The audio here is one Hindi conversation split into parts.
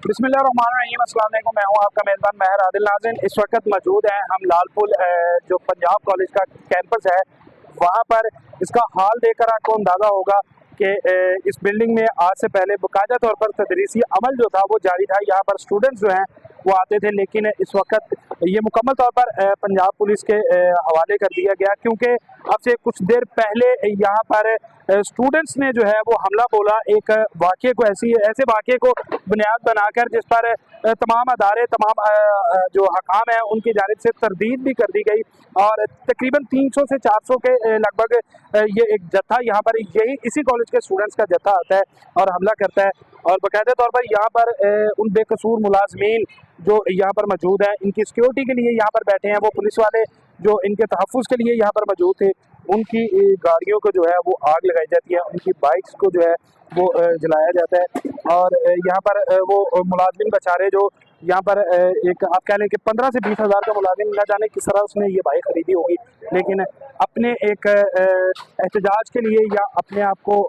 बिस्मिल्लाहिर्रहमानिर्रहीम, अस्सलाम वालेकुम। मैं हूं आपका मेज़बान महर आदिल नाज़रीन। इस वक्त मौजूद हैं हम लालपुल जो पंजाब कॉलेज का कैंपस है वहां पर। इसका हाल देखकर आपको अंदाज़ा होगा कि इस बिल्डिंग में आज से पहले बाकायदा तौर पर तदरीसी अमल जो था वो जारी था। यहाँ पर स्टूडेंट्स जो हैं वो आते थे, लेकिन इस वक्त ये मुकम्मल तौर पर पंजाब पुलिस के हवाले कर दिया गया, क्योंकि अब से कुछ देर पहले यहाँ पर स्टूडेंट्स ने जो है वो हमला बोला एक वाक़े को, ऐसे वाक़े को बुनियाद बनाकर जिस पर तमाम अदारे, तमाम जो हकाम हैं उनकी जानिब से तरदीद भी कर दी गई। और तकरीबन 300 से 400 के लगभग ये एक जत्था यहाँ पर, यही इसी कॉलेज के स्टूडेंट्स का जत्था आता है और हमला करता है। और बाकायदा तौर पर यहाँ पर उन बेकसूर मुलाजमीन जो यहाँ पर मौजूद हैं, इनकी सिक्योरिटी के लिए यहाँ पर बैठे हैं, वो पुलिस वाले जो इनके तहफ़्फ़ुज़ के लिए यहाँ पर मौजूद थे, उनकी गाड़ियों को जो है वो आग लगाई जाती है, उनकी बाइक्स को जो है वो जलाया जाता है। और यहाँ पर वो मुलाजिम बेचारे जो यहाँ पर एक आप कह लें कि 15 से 20 हज़ार का मुलाजिम, न जाने किस तरह उसने ये बाइक खरीदी होगी, लेकिन अपने एक एहतजाज के लिए या अपने आप को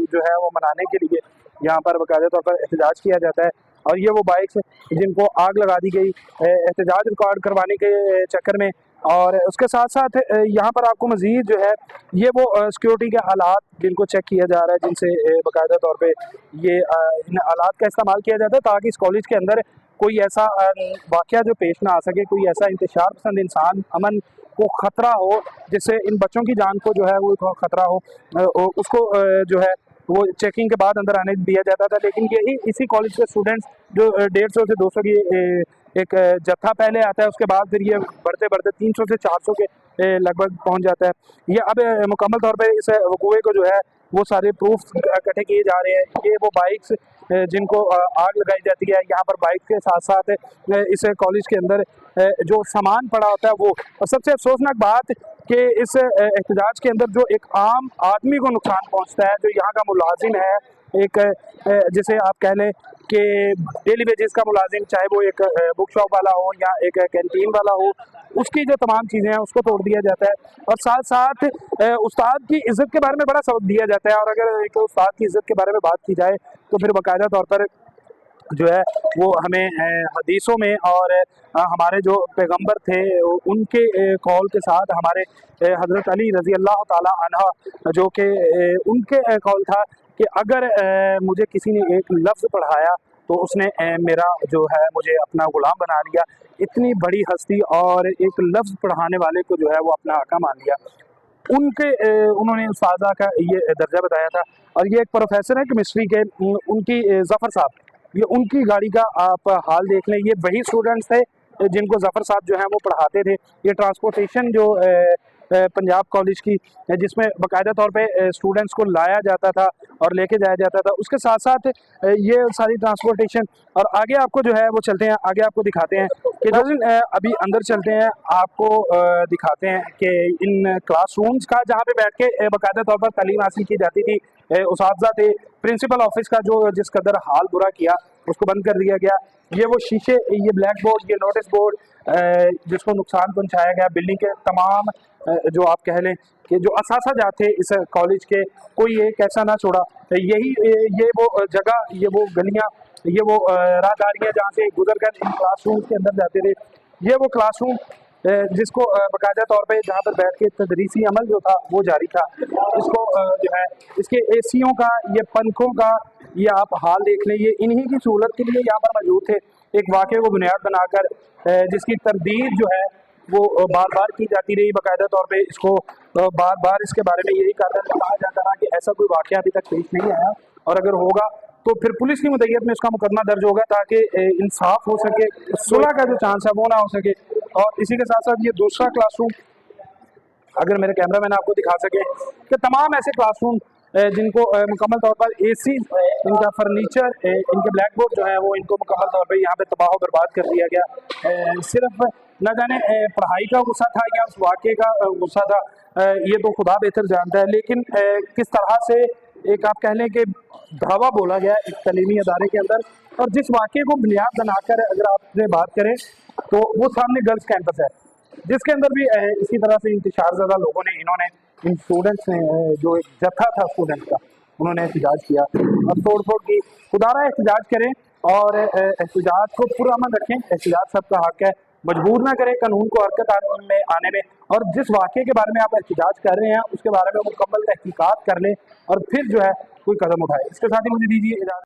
जो है वो मनाने के लिए यहाँ पर बाकायदा तौर पर एहतजाज किया जाता है। और ये वो बाइक्स जिनको आग लगा दी गई एहतजाज रिकॉर्ड करवाने के चक्कर में। और उसके साथ साथ यहाँ पर आपको मज़ीद जो है ये वो सिक्योरिटी के आलात जिनको चेक किया जा रहा है, जिनसे बाकायदा तौर पे ये इन आलात का इस्तेमाल किया जाता है ताकि इस कॉलेज के अंदर कोई ऐसा वाक़या जो पेश ना आ सके, कोई ऐसा इंतशार पसंद इंसान अमन को ख़तरा हो जिससे इन बच्चों की जान को जो है वो ख़तरा हो, उसको जो है वो चेकिंग के बाद अंदर आने दिया जाता था। लेकिन यही इसी कॉलेज के स्टूडेंट्स जो 150 से 200 की एक जत्था पहले आता है, उसके बाद फिर ये बढ़ते बढ़ते 300 से 400 के लगभग पहुंच जाता है। ये अब मुकम्मल तौर पे इस वकूए को जो है वो सारे प्रूफ इकट्ठे किए जा रहे हैं। ये वो बाइक्स जिनको आग लगाई जाती है, यहाँ पर बाइक के साथ साथ इस कॉलेज के अंदर जो सामान पड़ा होता है वो। और सबसे अफसोसनाक बात कि इस एहतजाज के अंदर जो एक आम आदमी को नुकसान पहुँचता है, जो यहाँ का मुलाजिम है, एक जिसे आप कह लें कि डेली वेजेस का मुलाजिम, चाहे वो एक बुक शॉप वाला हो या एक कैंटीन वाला हो, उसकी जो तमाम चीज़ें हैं उसको तोड़ दिया जाता है। और साथ साथ उस्ताद की इज़्ज़त के बारे में बड़ा सबक दिया जाता है। और अगर एक उस्ताद की इज़्ज़त के बारे में बात की जाए तो फिर बाकायदा तौर पर जो है वो हमें हदीसों में और हमारे जो पैगंबर थे उनके कौल के साथ, हमारे हज़रत अली रज़ी अल्लाह ताला अन्हा जो कि उनके कौल था कि अगर मुझे किसी ने एक लफ्ज़ पढ़ाया तो उसने मेरा जो है मुझे अपना ग़ुलाम बना लिया। इतनी बड़ी हस्ती और एक लफ्ज़ पढ़ाने वाले को जो है वो अपना आका मान लिया। उनके उन्होंने उस्तादा का ये दर्जा बताया था। और ये एक प्रोफेसर है केमिस्ट्री के, उनकी ज़फ़र साहब, ये उनकी गाड़ी का आप हाल देख लें। ये वही स्टूडेंट्स थे जिनको ज़फ़र साहब जो हैं वो पढ़ाते थे। ये ट्रांसपोर्टेशन जो पंजाब कॉलेज की, जिसमें बाकायदा तौर पे स्टूडेंट्स को लाया जाता था और लेके जाया जाता था, उसके साथ साथ ये सारी ट्रांसपोर्टेशन। और आगे आपको जो है वो चलते हैं, आगे आपको दिखाते हैं कि अभी अंदर चलते हैं, आपको दिखाते हैं कि इन क्लासरूम्स का जहाँ पे बैठ के बाकायदा तौर पर तालीम हासिल की जाती थी, उस्ताद थे। प्रिंसिपल ऑफिस का जो जिस कदर हाल बुरा किया उसको बंद कर दिया गया। ये वो शीशे, ये ब्लैक बोर्ड, ये नोटिस बोर्ड जिसको नुकसान पहुंचाया गया। बिल्डिंग के तमाम जो आप कह लें कि जो असातिज़ा थे इस कॉलेज के, कोई एक ऐसा ना छोड़ा। यही ये वो जगह, ये वो गलियां, ये वो राहदारियाँ जहाँ से गुजर कर इन क्लासरूम के अंदर जाते थे। ये वो क्लासरूम जिसको बाकायदा तौर पे जहाँ पर बैठ के तदरीसी अमल जो था वो जारी था। इसको जो है इसके एसियों का, ये पंखों का, ये आप हाल देख लें। ये इन्हीं की सहूलत के लिए यहाँ पर मौजूद थे, एक वाक़े को बुनियाद बनाकर जिसकी तरदीद जो है वो बार बार की जाती रही। बाकायदा तौर पे इसको बार बार इसके बारे में यही कहा जाता रहा कि ऐसा कोई वाक़या अभी तक पेश नहीं आया, और अगर होगा तो फिर पुलिस की मुद्दत में उसका मुकदमा दर्ज होगा ताकि इंसाफ हो सके, सुलह का जो चांस है वो ना हो सके। और इसी के साथ साथ ये दूसरा क्लासरूम, अगर मेरे कैमरा मैन आपको दिखा सके कि तमाम ऐसे क्लासरूम जिनको मुकम्मल तौर पर एसी, इनका फर्नीचर, इनके ब्लैक बोर्ड जो है वो इनको मुकम्मल तौर पर यहाँ पे तबाह बर्बाद कर दिया गया। सिर्फ न जाने पढ़ाई का गुस्सा था या उस वाक़े का गुस्सा था, ये तो खुदा बेहतर जानता है। लेकिन किस तरह से एक आप कह लें कि धावा बोला गया एक तलीमी अदारे के अंदर, और जिस वाक़े को बुनियाद बनाकर अगर आपसे बात करें तो वो सामने गर्ल्स कैंपस है, जिसके अंदर भी इसी तरह से इंतशार ज़्यादा लोगों ने, इन्होंने, इन स्टूडेंट्स ने जो एक जत्था था स्टूडेंट्स का, उन्होंने एहतजाज किया और तोड़ फोड़ की। खुदारा एहतजाज करें और एहतजाज को पुरअमन रखें। एहतजाज सबका हक है, मजबूर ना करें कानून को हरकत में आने में। और जिस वाक़े के बारे में आप एहतजाज कर रहे हैं उसके बारे में मुकम्मल तहकीकात कर लें और फिर जो है कोई कदम उठाएं। इसके साथ ही मुझे दीजिए इजाज़त।